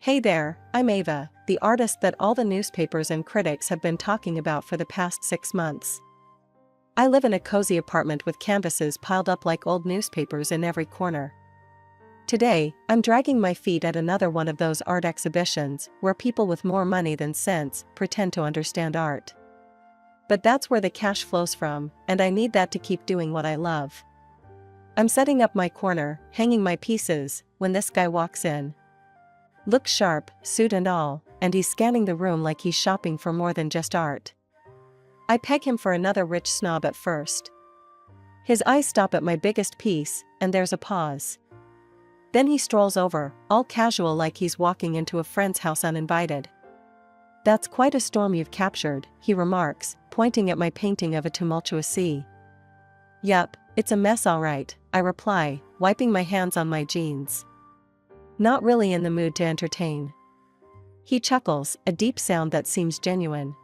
Hey there, I'm Ava, the artist that all the newspapers and critics have been talking about for the past 6 months. I live in a cozy apartment with canvases piled up like old newspapers in every corner. Today, I'm dragging my feet at another one of those art exhibitions where people with more money than sense pretend to understand art. But that's where the cash flows from, and I need that to keep doing what I love. I'm setting up my corner, hanging my pieces, when this guy walks in. Looks sharp, suit and all, and he's scanning the room like he's shopping for more than just art. I peg him for another rich snob at first. His eyes stop at my biggest piece, and there's a pause. Then he strolls over, all casual like he's walking into a friend's house uninvited. "That's quite a storm you've captured," he remarks, pointing at my painting of a tumultuous sea. "Yup, it's a mess all right," I reply, wiping my hands on my jeans. Not really in the mood to entertain. He chuckles, a deep sound that seems genuine.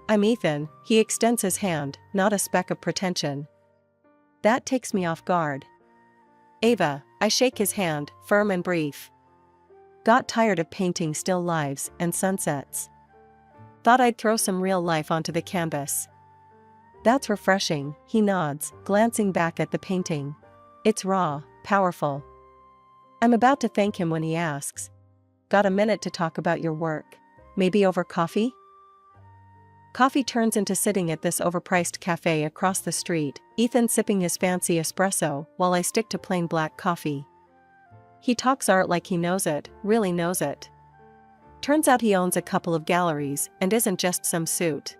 "I'm Ethan," he extends his hand, not a speck of pretension. That takes me off guard. "Ava," I shake his hand, firm and brief. Got tired of painting still lives and sunsets. Thought I'd throw some real life onto the canvas. "That's refreshing," he nods, glancing back at the painting. "It's raw, powerful." I'm about to thank him when he asks, "Got a minute to talk about your work? Maybe over coffee?" Coffee turns into sitting at this overpriced cafe across the street, Ethan sipping his fancy espresso while I stick to plain black coffee. He talks art like he knows it, really knows it. Turns out he owns a couple of galleries and isn't just some suit.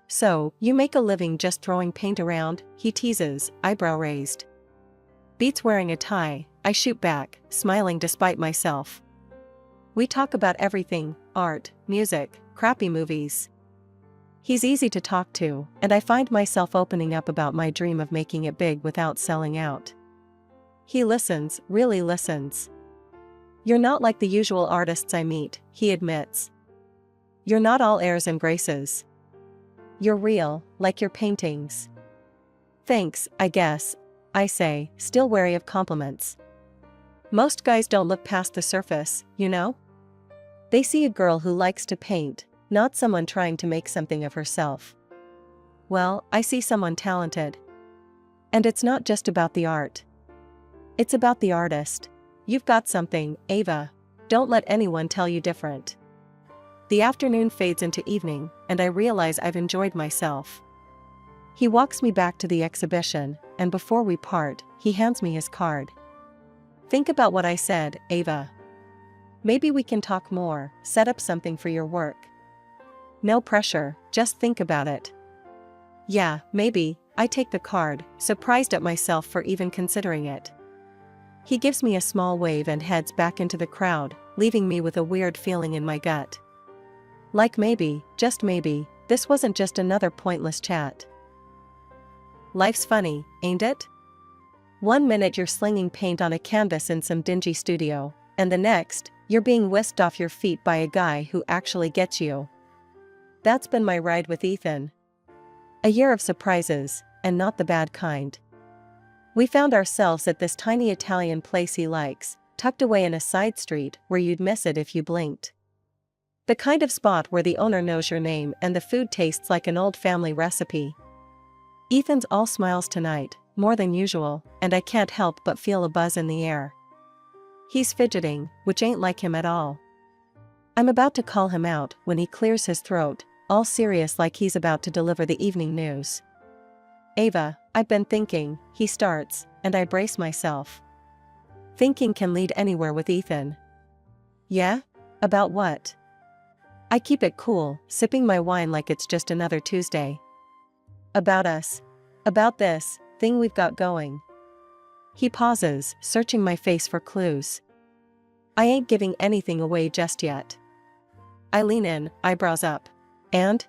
"So, you make a living just throwing paint around?" he teases, eyebrow raised. "Beats wearing a tie," I shoot back, smiling despite myself. We talk about everything, art, music, crappy movies. He's easy to talk to, and I find myself opening up about my dream of making it big without selling out. He listens, really listens. "You're not like the usual artists I meet," he admits. "You're not all airs and graces. You're real, like your paintings." "Thanks, I guess," I say, still wary of compliments. Most guys don't look past the surface, you know? They see a girl who likes to paint, not someone trying to make something of herself. Well, I see someone talented. And it's not just about the art. It's about the artist. You've got something, Ava. Don't let anyone tell you different. The afternoon fades into evening, and I realize I've enjoyed myself. He walks me back to the exhibition, and before we part, he hands me his card. "Think about what I said, Ava. Maybe we can talk more, set up something for your work. No pressure, just think about it." "Yeah, maybe," I take the card, surprised at myself for even considering it. He gives me a small wave and heads back into the crowd, leaving me with a weird feeling in my gut. Like maybe, just maybe, this wasn't just another pointless chat. Life's funny, ain't it? One minute you're slinging paint on a canvas in some dingy studio, and the next, you're being whisked off your feet by a guy who actually gets you. That's been my ride with Ethan. A year of surprises, and not the bad kind. We found ourselves at this tiny Italian place he likes, tucked away in a side street where you'd miss it if you blinked. The kind of spot where the owner knows your name and the food tastes like an old family recipe. Ethan's all smiles tonight, more than usual, and I can't help but feel a buzz in the air. He's fidgeting, which ain't like him at all. I'm about to call him out when he clears his throat, all serious like he's about to deliver the evening news. "Ava, I've been thinking," he starts, and I brace myself. Thinking can lead anywhere with Ethan. "Yeah? About what?" I keep it cool, sipping my wine like it's just another Tuesday. "About us. About this thing we've got going." He pauses, searching my face for clues. I ain't giving anything away just yet. I lean in, eyebrows up. "And?"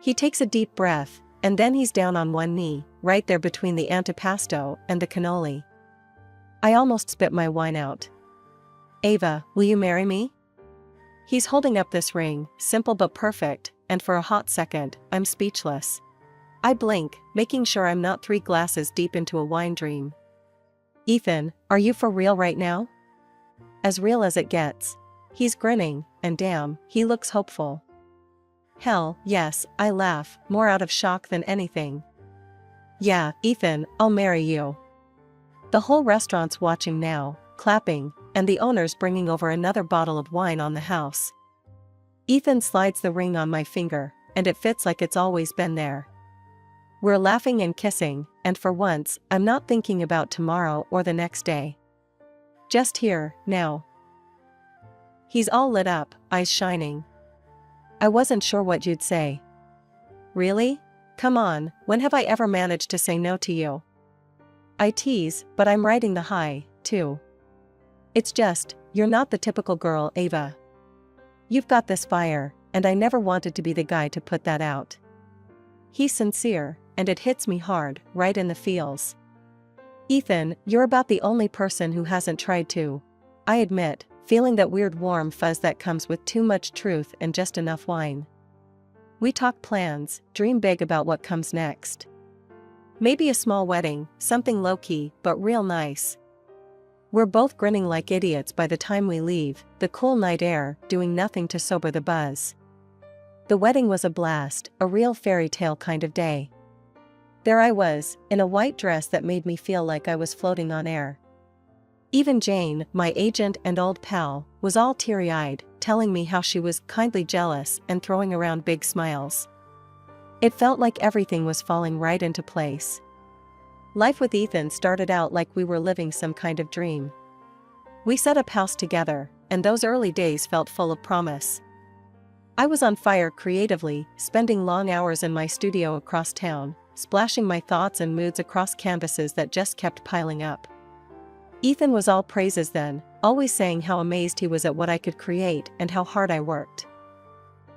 He takes a deep breath, and then he's down on one knee, right there between the antipasto and the cannoli. I almost spit my wine out. "Ava, will you marry me?" He's holding up this ring, simple but perfect, and for a hot second, I'm speechless. I blink, making sure I'm not 3 glasses deep into a wine dream. "Ethan, are you for real right now?" "As real as it gets." He's grinning, and damn, he looks hopeful. Hell, yes, I laugh, more out of shock than anything. Yeah, Ethan, I'll marry you. The whole restaurant's watching now, clapping, and the owner's bringing over another bottle of wine on the house. Ethan slides the ring on my finger, and it fits like it's always been there. We're laughing and kissing, and for once, I'm not thinking about tomorrow or the next day. Just here, now. He's all lit up, eyes shining. I wasn't sure what you'd say. Really? Come on, when have I ever managed to say no to you? I tease, but I'm riding the high, too. It's just, you're not the typical girl, Ava. You've got this fire, and I never wanted to be the guy to put that out. He's sincere, and it hits me hard, right in the feels. Ethan, you're about the only person who hasn't tried to. I admit, feeling that weird warm fuzz that comes with too much truth and just enough wine. We talk plans, dream big about what comes next. Maybe a small wedding, something low-key, but real nice. We're both grinning like idiots by the time we leave, the cool night air doing nothing to sober the buzz. The wedding was a blast, a real fairy tale kind of day. There I was, in a white dress that made me feel like I was floating on air. Even Jane, my agent and old pal, was all teary-eyed, telling me how she was kindly jealous and throwing around big smiles. It felt like everything was falling right into place. Life with Ethan started out like we were living some kind of dream. We set up house together, and those early days felt full of promise. I was on fire creatively, spending long hours in my studio across town, splashing my thoughts and moods across canvases that just kept piling up. Ethan was all praises then, always saying how amazed he was at what I could create and how hard I worked.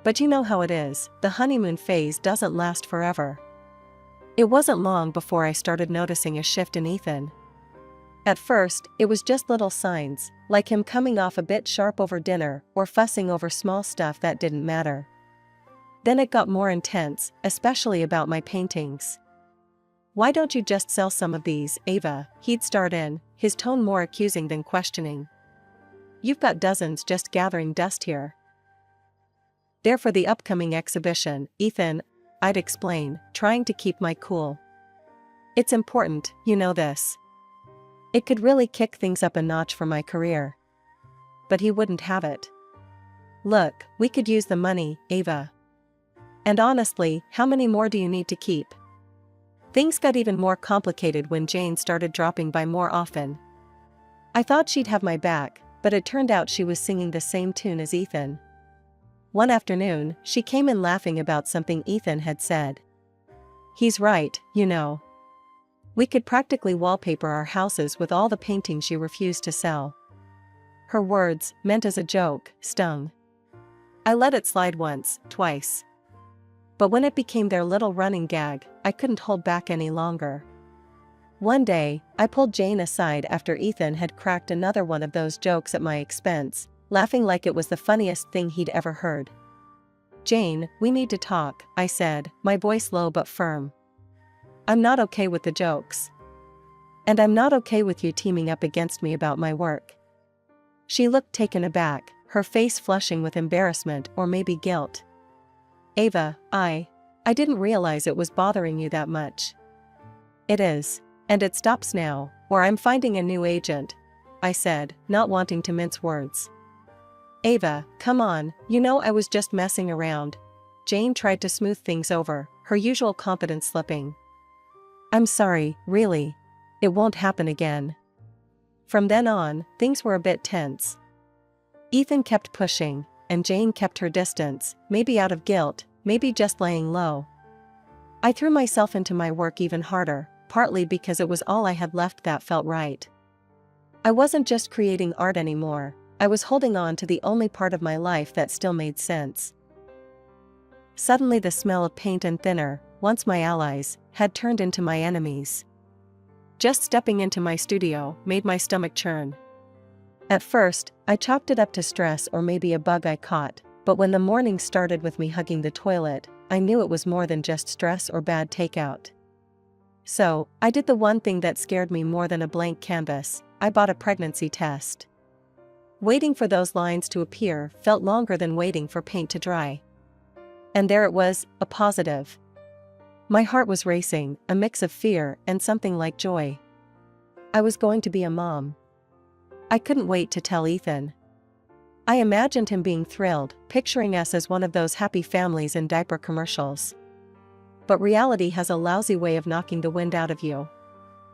But you know how it is, the honeymoon phase doesn't last forever. It wasn't long before I started noticing a shift in Ethan. At first, it was just little signs, like him coming off a bit sharp over dinner or fussing over small stuff that didn't matter. Then it got more intense, especially about my paintings. Why don't you just sell some of these, Ava? He'd start in, his tone more accusing than questioning. You've got dozens just gathering dust here. They're for the upcoming exhibition, Ethan, I'd explain, trying to keep my cool. It's important, you know this. It could really kick things up a notch for my career. But he wouldn't have it. Look, we could use the money, Ava. And honestly, how many more do you need to keep? Things got even more complicated when Jane started dropping by more often. I thought she'd have my back, but it turned out she was singing the same tune as Ethan. One afternoon, she came in laughing about something Ethan had said. He's right, you know. We could practically wallpaper our houses with all the paintings you refused to sell. Her words, meant as a joke, stung. I let it slide once, twice. But when it became their little running gag, I couldn't hold back any longer. One day, I pulled Jane aside after Ethan had cracked another one of those jokes at my expense, laughing like it was the funniest thing he'd ever heard. Jane, we need to talk, I said, my voice low but firm. I'm not okay with the jokes. And I'm not okay with you teaming up against me about my work. She looked taken aback, her face flushing with embarrassment or maybe guilt. Ava, I didn't realize it was bothering you that much. It is. And it stops now, or I'm finding a new agent, I said, not wanting to mince words. Ava, come on, you know I was just messing around. Jane tried to smooth things over, her usual confidence slipping. I'm sorry, really. It won't happen again. From then on, things were a bit tense. Ethan kept pushing, and Jane kept her distance, maybe out of guilt, maybe just laying low. I threw myself into my work even harder, partly because it was all I had left that felt right. I wasn't just creating art anymore, I was holding on to the only part of my life that still made sense. Suddenly the smell of paint and thinner, once my allies, had turned into my enemies. Just stepping into my studio made my stomach churn. At first, I chalked it up to stress or maybe a bug I caught, but when the morning started with me hugging the toilet, I knew it was more than just stress or bad takeout. So, I did the one thing that scared me more than a blank canvas, I bought a pregnancy test. Waiting for those lines to appear felt longer than waiting for paint to dry. And there it was, a positive. My heart was racing, a mix of fear and something like joy. I was going to be a mom. I couldn't wait to tell Ethan. I imagined him being thrilled, picturing us as one of those happy families in diaper commercials. But reality has a lousy way of knocking the wind out of you.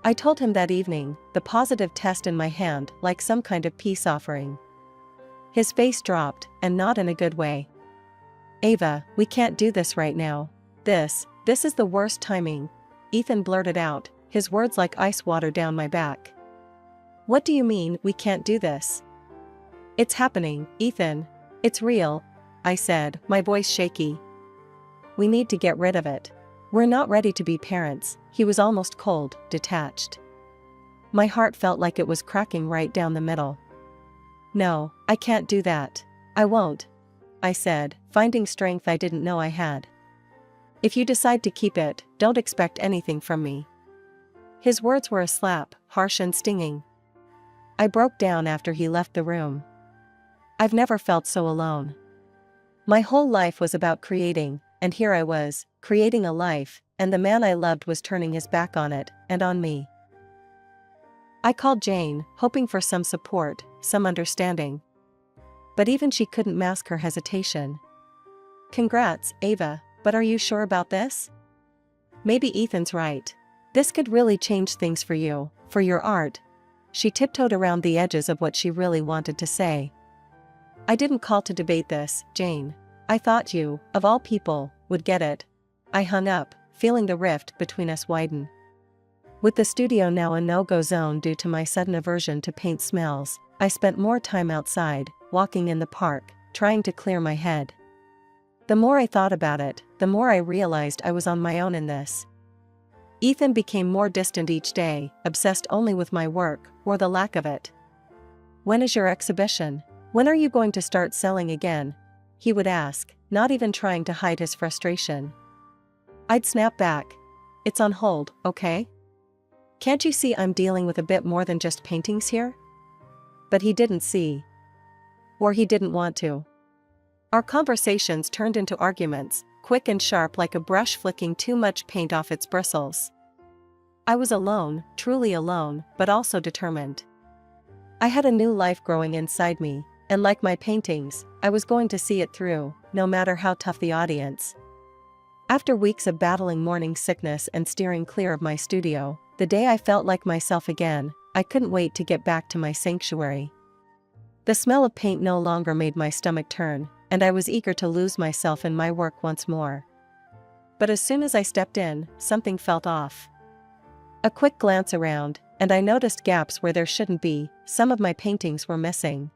I told him that evening, the positive test in my hand like some kind of peace offering. His face dropped, and not in a good way. "Ava, we can't do this right now. This is the worst timing," Ethan blurted out, his words like ice water down my back. "What do you mean, we can't do this?" "It's happening, Ethan. It's real," I said, my voice shaky. "We need to get rid of it. We're not ready to be parents." He was almost cold, detached. My heart felt like it was cracking right down the middle. "No, I can't do that. I won't," I said, finding strength I didn't know I had. "If you decide to keep it, don't expect anything from me." His words were a slap, harsh and stinging. I broke down after he left the room. I've never felt so alone. My whole life was about creating, and here I was, creating a life, and the man I loved was turning his back on it, and on me. I called Jane, hoping for some support, some understanding. But even she couldn't mask her hesitation. "Congrats, Ava, but are you sure about this? Maybe Ethan's right. This could really change things for you, for your art." She tiptoed around the edges of what she really wanted to say. "I didn't call to debate this, Jane. I thought you, of all people, would get it." I hung up, feeling the rift between us widen. With the studio now a no-go zone due to my sudden aversion to paint smells, I spent more time outside, walking in the park, trying to clear my head. The more I thought about it, the more I realized I was on my own in this. Ethan became more distant each day, obsessed only with my work, or the lack of it. "When is your exhibition? When are you going to start selling again?" he would ask, not even trying to hide his frustration. I'd snap back. "It's on hold, okay? Can't you see I'm dealing with a bit more than just paintings here?" But he didn't see. Or he didn't want to. Our conversations turned into arguments, quick and sharp like a brush flicking too much paint off its bristles. I was alone, truly alone, but also determined. I had a new life growing inside me, and like my paintings, I was going to see it through, no matter how tough the audience. After weeks of battling morning sickness and steering clear of my studio, the day I felt like myself again, I couldn't wait to get back to my sanctuary. The smell of paint no longer made my stomach turn, and I was eager to lose myself in my work once more. But as soon as I stepped in, something felt off. A quick glance around, and I noticed gaps where there shouldn't be. Some of my paintings were missing.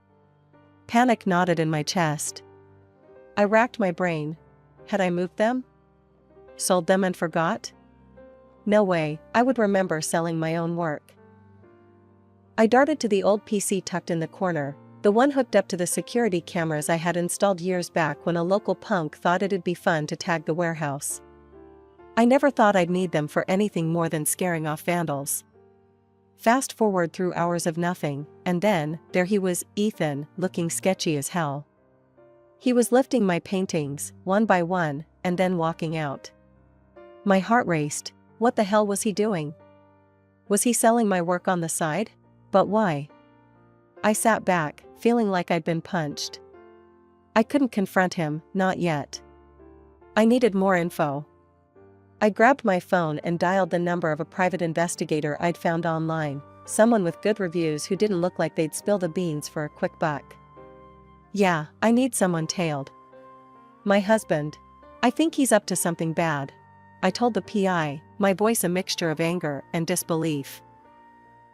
Panic knotted in my chest. I racked my brain. Had I moved them? Sold them and forgot? No way, I would remember selling my own work. I darted to the old PC tucked in the corner, the one hooked up to the security cameras I had installed years back when a local punk thought it'd be fun to tag the warehouse. I never thought I'd need them for anything more than scaring off vandals. Fast forward through hours of nothing, and then, there he was, Ethan, looking sketchy as hell. He was lifting my paintings, one by one, and then walking out. My heart raced. What the hell was he doing? Was he selling my work on the side? But why? I sat back, feeling like I'd been punched. I couldn't confront him, not yet. I needed more info. I grabbed my phone and dialed the number of a private investigator I'd found online, someone with good reviews who didn't look like they'd spill the beans for a quick buck. "Yeah, I need someone tailed. My husband. I think he's up to something bad," I told the PI, my voice a mixture of anger and disbelief.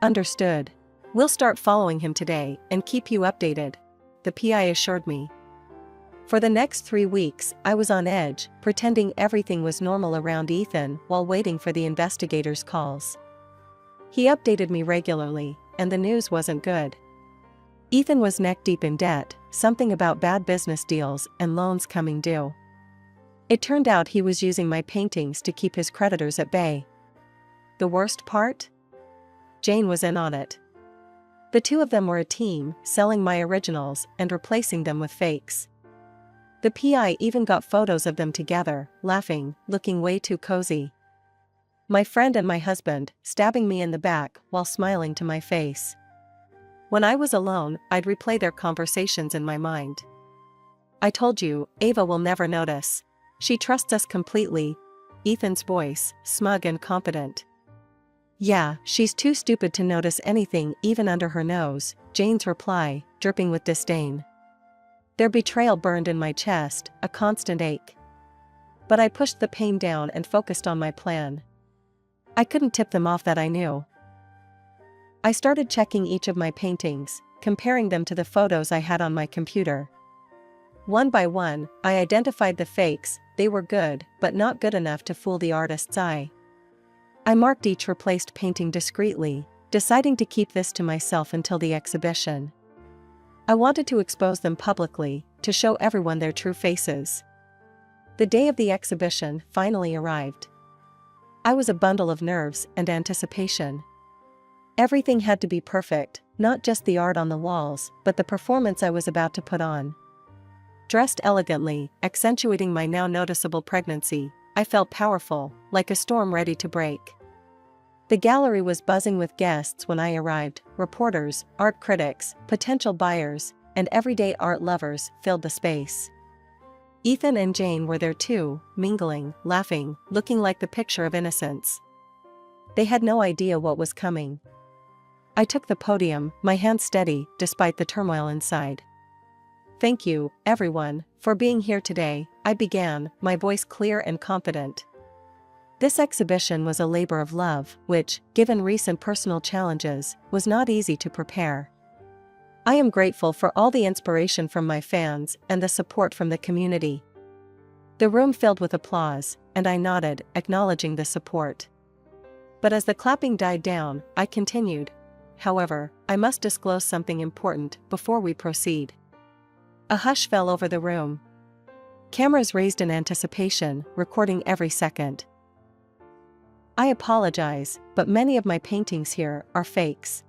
"Understood. We'll start following him today and keep you updated," the PI assured me. For the next 3 weeks, I was on edge, pretending everything was normal around Ethan while waiting for the investigators' calls. He updated me regularly, and the news wasn't good. Ethan was neck-deep in debt, something about bad business deals and loans coming due. It turned out he was using my paintings to keep his creditors at bay. The worst part? Jane was in on it. The two of them were a team, selling my originals and replacing them with fakes. The PI even got photos of them together, laughing, looking way too cozy. My friend and my husband, stabbing me in the back while smiling to my face. When I was alone, I'd replay their conversations in my mind. I told you, Ava will never notice. She trusts us completely. Ethan's voice, smug and confident. Yeah, she's too stupid to notice anything even under her nose, Jane's reply, dripping with disdain. Their betrayal burned in my chest, a constant ache. But I pushed the pain down and focused on my plan. I couldn't tip them off that I knew. I started checking each of my paintings, comparing them to the photos I had on my computer. One by one, I identified the fakes. They were good, but not good enough to fool the artist's eye. I marked each replaced painting discreetly, deciding to keep this to myself until the exhibition. I wanted to expose them publicly, to show everyone their true faces. The day of the exhibition finally arrived. I was a bundle of nerves and anticipation. Everything had to be perfect, not just the art on the walls, but the performance I was about to put on. Dressed elegantly, accentuating my now noticeable pregnancy, I felt powerful, like a storm ready to break. The gallery was buzzing with guests when I arrived. Reporters, art critics, potential buyers, and everyday art lovers filled the space. Ethan and Jane were there too, mingling, laughing, looking like the picture of innocence. They had no idea what was coming. I took the podium, my hands steady, despite the turmoil inside. Thank you, everyone, for being here today, I began, my voice clear and confident. This exhibition was a labor of love, which, given recent personal challenges, was not easy to prepare. I am grateful for all the inspiration from my fans and the support from the community. The room filled with applause, and I nodded, acknowledging the support. But as the clapping died down, I continued. However, I must disclose something important before we proceed. A hush fell over the room. Cameras raised in anticipation, recording every second. I apologize, but many of my paintings here are fakes.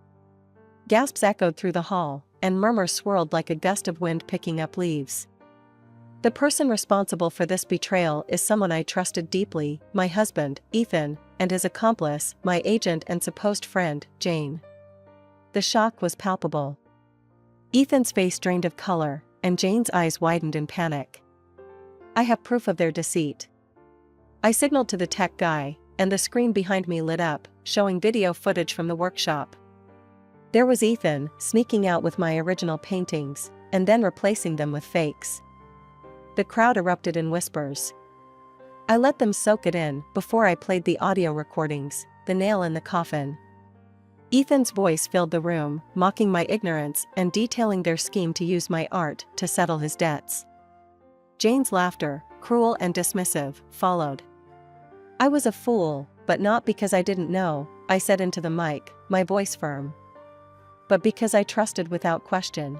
Gasps echoed through the hall, and murmurs swirled like a gust of wind picking up leaves. The person responsible for this betrayal is someone I trusted deeply, my husband, Ethan, and his accomplice, my agent and supposed friend, Jane. The shock was palpable. Ethan's face drained of color, and Jane's eyes widened in panic. I have proof of their deceit. I signaled to the tech guy, and the screen behind me lit up, showing video footage from the workshop. There was Ethan, sneaking out with my original paintings, and then replacing them with fakes. The crowd erupted in whispers. I let them soak it in before I played the audio recordings, the nail in the coffin. Ethan's voice filled the room, mocking my ignorance and detailing their scheme to use my art to settle his debts. Jane's laughter, cruel and dismissive, followed. I was a fool, but not because I didn't know, I said into the mic, my voice firm. But because I trusted without question.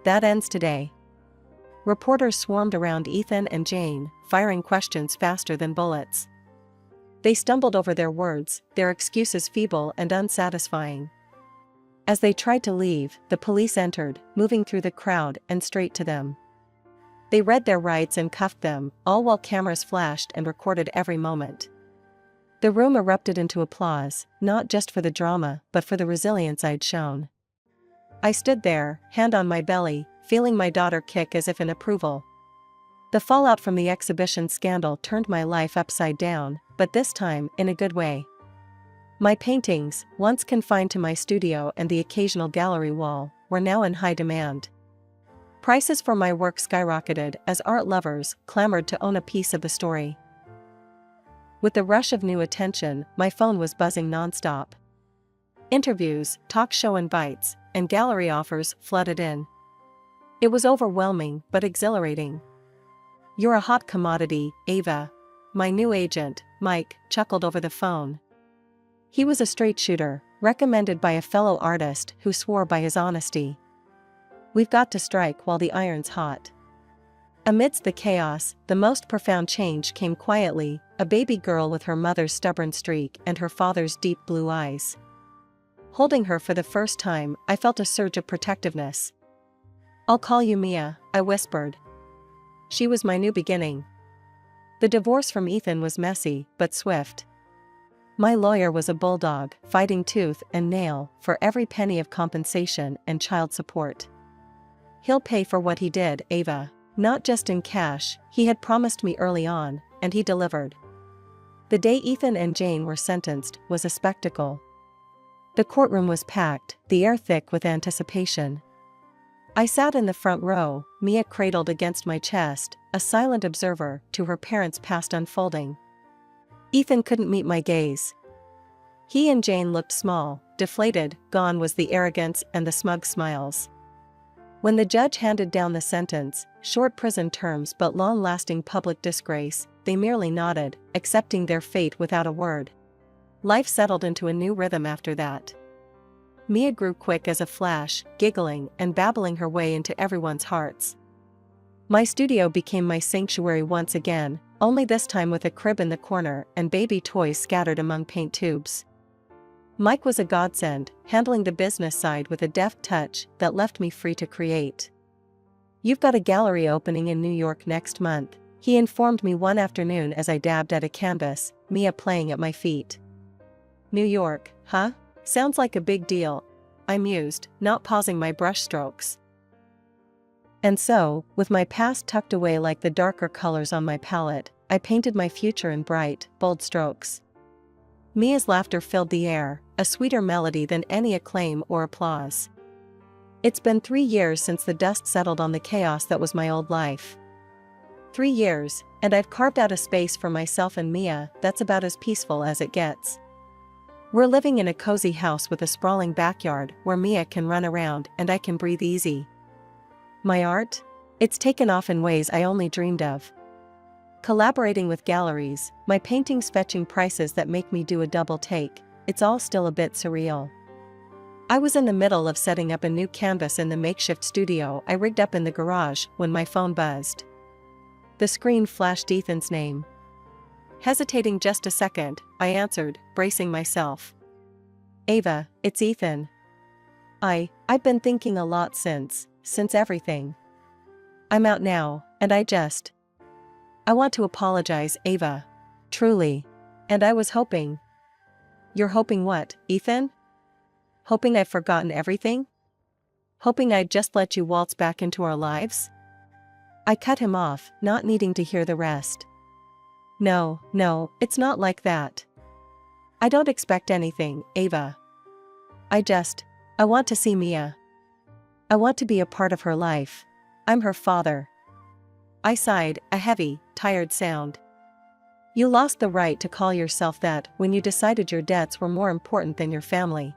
That ends today. Reporters swarmed around Ethan and Jane, firing questions faster than bullets. They stumbled over their words, their excuses feeble and unsatisfying. As they tried to leave, the police entered, moving through the crowd and straight to them. They read their rights and cuffed them, all while cameras flashed and recorded every moment. The room erupted into applause, not just for the drama, but for the resilience I'd shown. I stood there, hand on my belly, feeling my daughter kick as if in approval. The fallout from the exhibition scandal turned my life upside down, but this time in a good way. My paintings, once confined to my studio and the occasional gallery wall, were now in high demand. Prices for my work skyrocketed as art lovers clamored to own a piece of the story. With the rush of new attention, my phone was buzzing nonstop. Interviews, talk show invites, and gallery offers flooded in. It was overwhelming but exhilarating. "You're a hot commodity, Ava." My new agent, Mike, chuckled over the phone. He was a straight shooter, recommended by a fellow artist who swore by his honesty. "We've got to strike while the iron's hot." Amidst the chaos, the most profound change came quietly, a baby girl with her mother's stubborn streak and her father's deep blue eyes. Holding her for the first time, I felt a surge of protectiveness. "I'll call you Mia," I whispered. She was my new beginning. The divorce from Ethan was messy, but swift. My lawyer was a bulldog, fighting tooth and nail for every penny of compensation and child support. "He'll pay for what he did, Ava. Not just in cash, he had promised me early on, and he delivered." The day Ethan and Jane were sentenced was a spectacle. The courtroom was packed, the air thick with anticipation. I sat in the front row, Mia cradled against my chest, a silent observer to her parents' past unfolding. Ethan couldn't meet my gaze. He and Jane looked small, deflated, gone was the arrogance and the smug smiles. When the judge handed down the sentence, short prison terms but long-lasting public disgrace, they merely nodded, accepting their fate without a word. Life settled into a new rhythm after that. Mia grew quick as a flash, giggling and babbling her way into everyone's hearts. My studio became my sanctuary once again, only this time with a crib in the corner and baby toys scattered among paint tubes. Mike was a godsend, handling the business side with a deft touch that left me free to create. "You've got a gallery opening in New York next month," he informed me one afternoon as I dabbed at a canvas, Mia playing at my feet. "New York, huh? Sounds like a big deal," I mused, not pausing my brushstrokes. And so, with my past tucked away like the darker colors on my palette, I painted my future in bright, bold strokes. Mia's laughter filled the air, a sweeter melody than any acclaim or applause. It's been 3 years since the dust settled on the chaos that was my old life. 3 years, and I've carved out a space for myself and Mia that's about as peaceful as it gets. We're living in a cozy house with a sprawling backyard where Mia can run around and I can breathe easy. My art? It's taken off in ways I only dreamed of. Collaborating with galleries, my paintings fetching prices that make me do a double take, it's all still a bit surreal. I was in the middle of setting up a new canvas in the makeshift studio I rigged up in the garage when my phone buzzed. The screen flashed Ethan's name. Hesitating just a second, I answered, bracing myself. "Ava, it's Ethan. I've been thinking a lot since everything. I'm out now, and I want to apologize, Ava. Truly. And I was hoping." "You're hoping what, Ethan? Hoping I've forgotten everything? Hoping I'd just let you waltz back into our lives?" I cut him off, not needing to hear the rest. No, it's not like that. I don't expect anything, Ava. I want to see Mia. I want to be a part of her life. I'm her father." I sighed, a heavy, tired sound. "You lost the right to call yourself that when you decided your debts were more important than your family."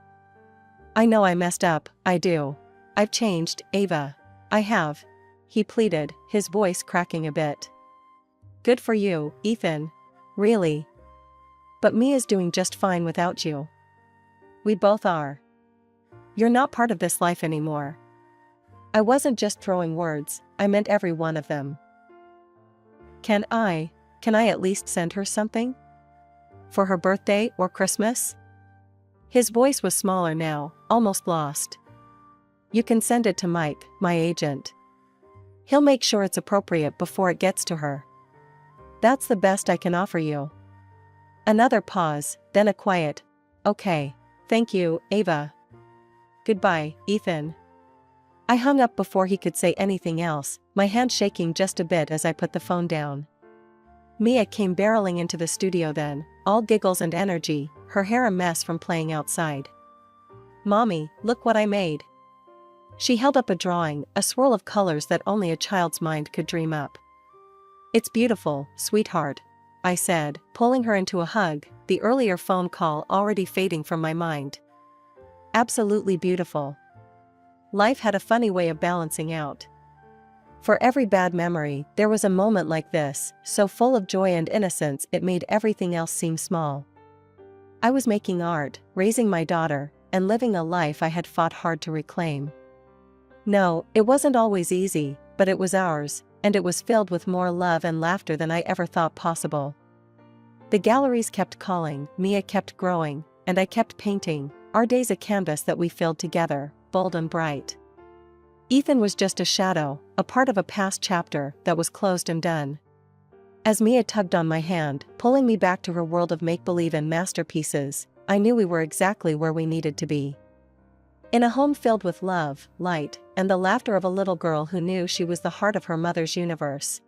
"I know I messed up, I do. I've changed, Ava. I have," he pleaded, his voice cracking a bit. "Good for you, Ethan. Really. But Mia's doing just fine without you. We both are. You're not part of this life anymore." I wasn't just throwing words, I meant every one of them. Can I at least send her something? For her birthday or Christmas?" His voice was smaller now, almost lost. "You can send it to Mike, my agent. He'll make sure it's appropriate before it gets to her. That's the best I can offer you." Another pause, then a quiet, "Okay. Thank you, Ava. Goodbye, Ethan." I hung up before he could say anything else, my hand shaking just a bit as I put the phone down. Mia came barreling into the studio then, all giggles and energy, her hair a mess from playing outside. "Mommy, look what I made." She held up a drawing, a swirl of colors that only a child's mind could dream up. "It's beautiful, sweetheart," I said, pulling her into a hug, the earlier phone call already fading from my mind. "Absolutely beautiful." Life had a funny way of balancing out. For every bad memory, there was a moment like this, so full of joy and innocence it made everything else seem small. I was making art, raising my daughter, and living a life I had fought hard to reclaim. No, it wasn't always easy, but it was ours, and it was filled with more love and laughter than I ever thought possible. The galleries kept calling, Mia kept growing, and I kept painting, Our days a canvas that we filled together, bold and bright. Ethan was just a shadow, a part of a past chapter that was closed and done. As Mia tugged on my hand, pulling me back to her world of make-believe and masterpieces, I knew we were exactly where we needed to be. In a home filled with love, light, and the laughter of a little girl who knew she was the heart of her mother's universe.